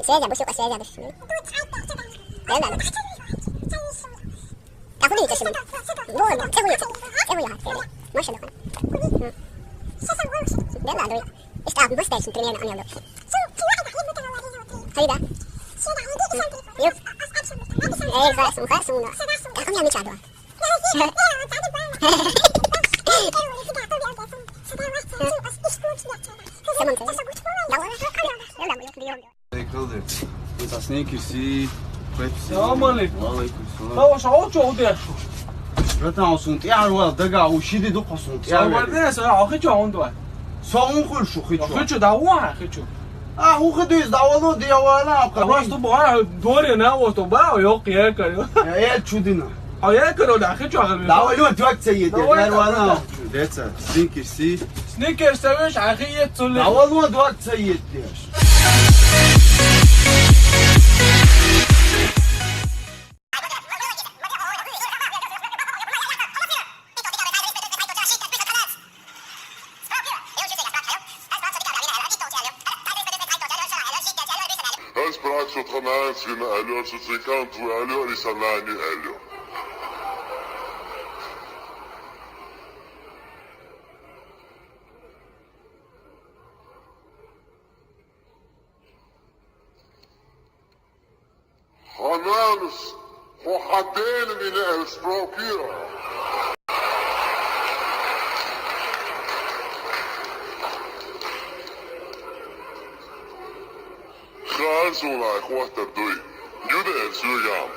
سياجة بسوق سياجة بس يلا تاخذي تسمي قول تسوي ما شاء الله يلا دوي استعب بس تايسن تريانا أنا يلا هيدا يب ايه خاصم تاخذي عمي شادوا السلام عليكم. وعليكم السلام. هو شعور شو ده؟ رتنا صوت يعرو دقع وشيد دق صوت صورنا سوا أخي شو عنده؟ صون كل شو خيط أخي شو دعوة أخي شو؟ هو خدوا يزدعوا دي ولا خلاص تو بقى دوري أنا وتبقى ويوقي هيك يا شو دينا هيك ولا أخي شو عم دعوا له توك سيد يا وانا ديتس سنيكر سي سنيكر سويش أخي يتصل دعوا له توك سيد ديش Hans Brax och Tremans vinner Allion, så Trikant och Allion i Salani Allion. Hananus och Hadén mina älvspråkira. خالصونا اخوات الدوي جودة السوجام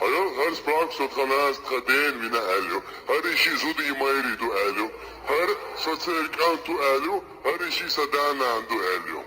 ايو هر سبراك صوت خلاص خدين من اليو هر شي زودي ما يريدو اليو هر صوت سيرك انتو اليو هر شي سدانا عنده اليو